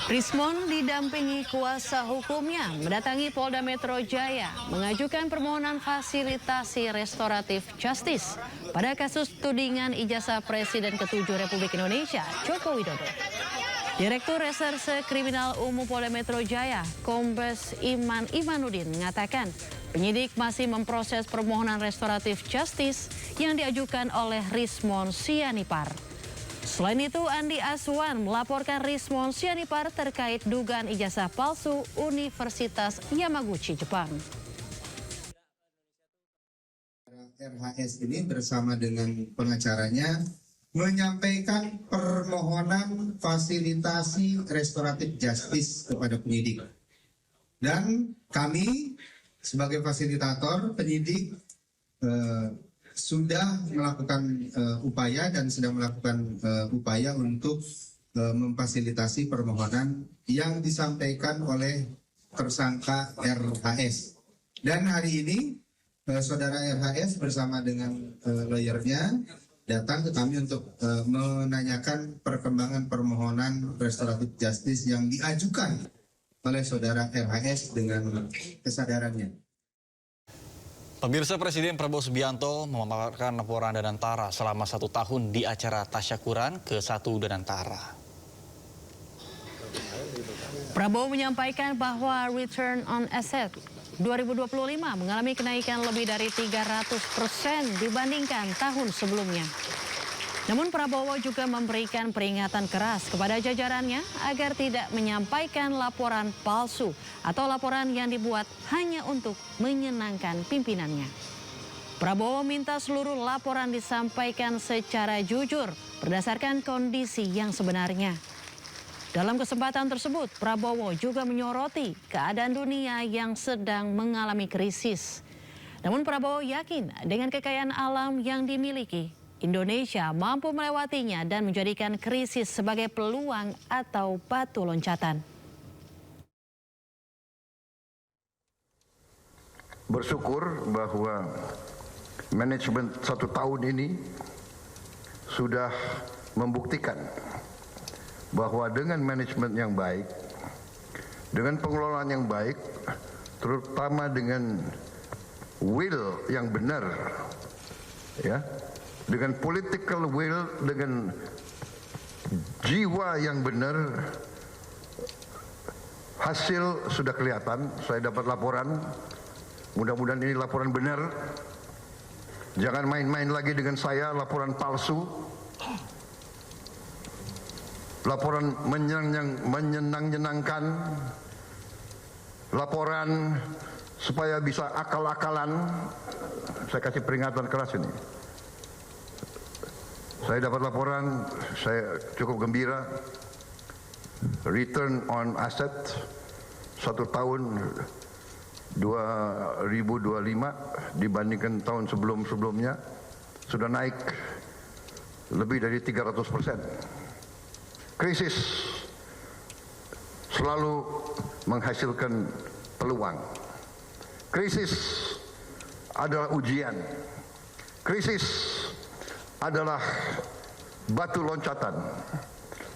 Rismon didampingi kuasa hukumnya mendatangi Polda Metro Jaya mengajukan permohonan fasilitasi restoratif justice pada kasus tudingan ijazah Presiden ke-7 Republik Indonesia Joko Widodo. Direktur Reserse Kriminal Umum Polda Metro Jaya, Kombes Iman Imanuddin mengatakan penyidik masih memproses permohonan restoratif justice yang diajukan oleh Rismon Sianipar. Selain itu, Andi Aswan melaporkan Rismon Sianipar terkait dugaan ijazah palsu Universitas Yamaguchi, Jepang. RHS ini bersama dengan pengacaranya menyampaikan permohonan fasilitasi restoratif justice kepada penyidik. Dan kami sebagai fasilitator penyidik sudah melakukan upaya dan sedang melakukan upaya untuk memfasilitasi permohonan yang disampaikan oleh tersangka RHS. Dan hari ini saudara RHS bersama dengan lawyernya datang ke kami untuk menanyakan perkembangan permohonan restoratif justice yang diajukan oleh saudara RHS dengan kesadarannya. Pemirsa, Presiden Prabowo Subianto memaparkan laporan Danantara selama 1 tahun di acara tasyakuran ke-1 Danantara. Prabowo menyampaikan bahwa return on asset 2025 mengalami kenaikan lebih dari 300% dibandingkan tahun sebelumnya. Namun Prabowo juga memberikan peringatan keras kepada jajarannya agar tidak menyampaikan laporan palsu atau laporan yang dibuat hanya untuk menyenangkan pimpinannya. Prabowo minta seluruh laporan disampaikan secara jujur berdasarkan kondisi yang sebenarnya. Dalam kesempatan tersebut, Prabowo juga menyoroti keadaan dunia yang sedang mengalami krisis. Namun Prabowo yakin dengan kekayaan alam yang dimiliki, Indonesia mampu melewatinya dan menjadikan krisis sebagai peluang atau batu loncatan. Bersyukur bahwa manajemen 1 tahun ini sudah membuktikan bahwa dengan manajemen yang baik, dengan pengelolaan yang baik, terutama dengan will yang benar, ya, dengan political will, dengan jiwa yang benar, hasil sudah kelihatan. Saya dapat laporan, mudah-mudahan ini laporan benar. Jangan main-main lagi dengan saya, laporan palsu, laporan menyenang-nyenangkan, laporan supaya bisa akal-akalan. Saya kasih peringatan keras ini. Saya dapat laporan, saya cukup gembira. Return on asset 1 tahun 2025 dibandingkan tahun sebelum-sebelumnya sudah naik lebih dari 300%. Krisis selalu menghasilkan peluang. Krisis adalah ujian. Krisis adalah batu loncatan.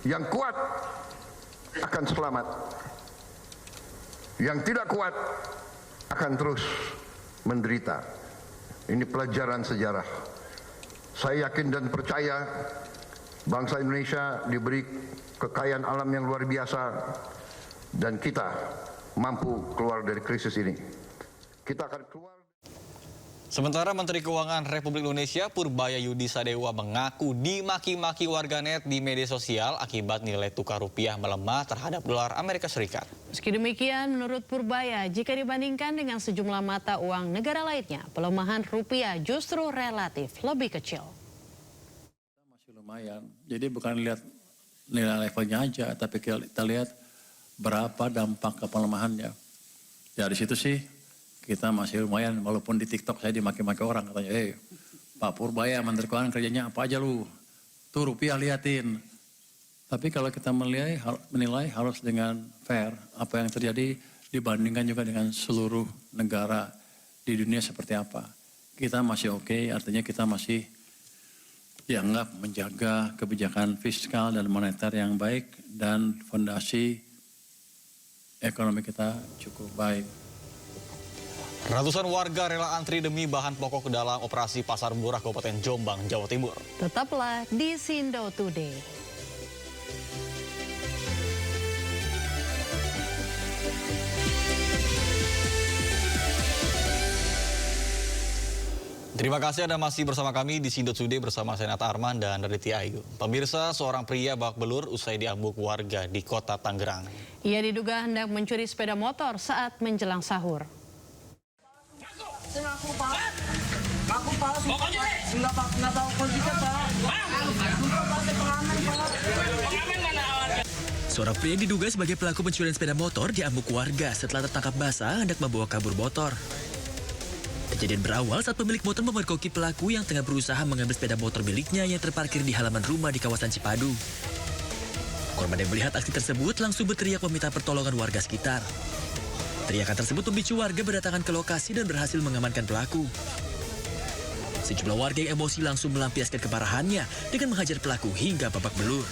Yang kuat akan selamat, yang tidak kuat akan terus menderita. Ini pelajaran sejarah. Saya yakin dan percaya bangsa Indonesia diberi kekayaan alam yang luar biasa dan kita mampu keluar dari krisis ini. Kita akan keluar. Sementara Menteri Keuangan Republik Indonesia Purbaya Yudi Sadewa mengaku dimaki-maki warganet di media sosial akibat nilai tukar rupiah melemah terhadap dolar Amerika Serikat. Meski demikian, menurut Purbaya, jika dibandingkan dengan sejumlah mata uang negara lainnya, pelemahan rupiah justru relatif lebih kecil. Masih lumayan, jadi bukan lihat nilai levelnya aja, tapi kita lihat berapa dampak ke pelemahannya. Dari situ sih kita masih lumayan, walaupun di TikTok saya dimaki-maki orang, katanya, Pak Purbaya, Menteri Keuangan kerjanya apa aja lu? Tuh rupiah liatin. Tapi kalau kita menilai harus dengan fair, apa yang terjadi dibandingkan juga dengan seluruh negara di dunia seperti apa. Kita masih oke, artinya kita masih dianggap menjaga kebijakan fiskal dan moneter yang baik dan fondasi ekonomi kita cukup baik. Ratusan warga rela antri demi bahan pokok dalam operasi Pasar Murah Kabupaten Jombang, Jawa Timur. Tetaplah di Sindo Today. Terima kasih Anda masih bersama kami di Sindo Today bersama saya Nata Arman dan Raditya Ayu. Pemirsa, seorang pria babak belur usai diambuk warga di kota Tangerang. Ia diduga hendak mencuri sepeda motor saat menjelang sahur. Aku Pak, nggak tahu kondisinya Pak. Seorang pria yang diduga sebagai pelaku pencurian sepeda motor diambuk warga setelah tertangkap basah hendak membawa kabur motor. Kejadian berawal saat pemilik motor memergoki pelaku yang tengah berusaha mengambil sepeda motor miliknya yang terparkir di halaman rumah di kawasan Cipadu. Korban yang melihat aksi tersebut langsung berteriak meminta pertolongan warga sekitar. Teriakan tersebut memicu warga berdatangan ke lokasi dan berhasil mengamankan pelaku. Sejumlah warga yang emosi langsung melampiaskan kemarahannya dengan menghajar pelaku hingga babak belur.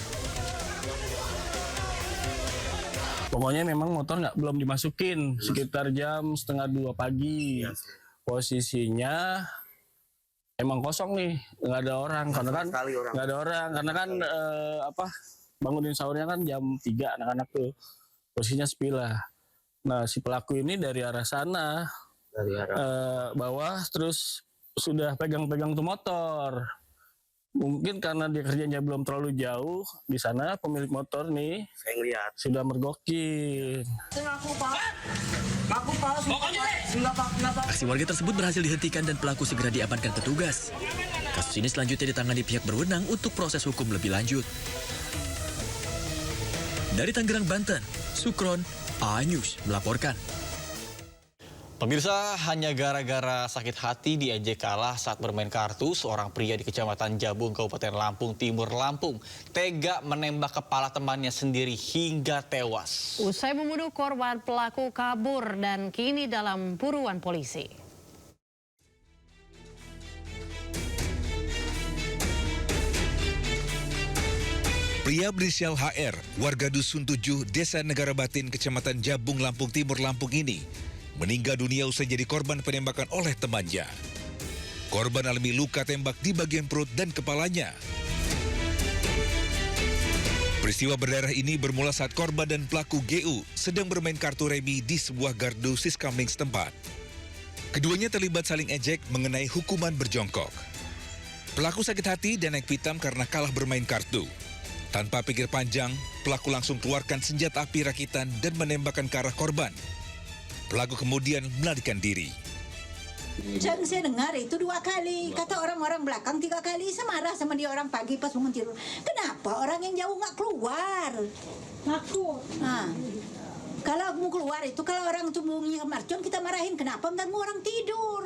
Pokoknya memang motor belum dimasukin sekitar jam 1:30 pagi. Posisinya emang kosong nih, nggak ada orang karena kan nggak ada orang karena kan bangunin sahurnya kan jam 3 anak-anak tuh posisinya sepi lah. Nah si pelaku ini dari arah sana bawah terus sudah pegang-pegang tuh motor. Mungkin karena dia kerjanya belum terlalu jauh di sana, pemilik motor nih saya ngeliat sudah mergokin. Aksi warga tersebut berhasil dihentikan dan pelaku segera diamankan petugas. Kasus ini selanjutnya ditangani pihak berwenang untuk proses hukum lebih lanjut. Dari Tangerang, Banten, Sukron, A-News melaporkan. Pemirsa, hanya gara-gara sakit hati diejek kalah saat bermain kartu, seorang pria di Kecamatan Jabung, Kabupaten Lampung Timur, Lampung, tega menembak kepala temannya sendiri hingga tewas. Usai membunuh korban, pelaku kabur dan kini dalam buruan polisi. Pria berinisial HR, warga Dusun 7, Desa Negara Batin, Kecamatan Jabung, Lampung Timur, Lampung ini meninggal dunia usai jadi korban penembakan oleh temannya. Korban alami luka tembak di bagian perut dan kepalanya. Peristiwa berdarah ini bermula saat korban dan pelaku GU sedang bermain kartu remi di sebuah gardu Siskamling setempat. Keduanya terlibat saling ejek mengenai hukuman berjongkok. Pelaku sakit hati dan naik pitam karena kalah bermain kartu. Tanpa pikir panjang, pelaku langsung keluarkan senjata api rakitan dan menembakkan ke arah korban. Pelaku kemudian melarikan diri. Saya dengar itu 2 kali. Kata orang-orang belakang 3 kali. Saya marah sama dia orang pagi pas bangun tidur. Kenapa orang yang jauh nggak keluar? Takut. Nah, kalau mau keluar itu kalau orang itu bunyi mercon kita marahin. Kenapa mengganggu orang tidur?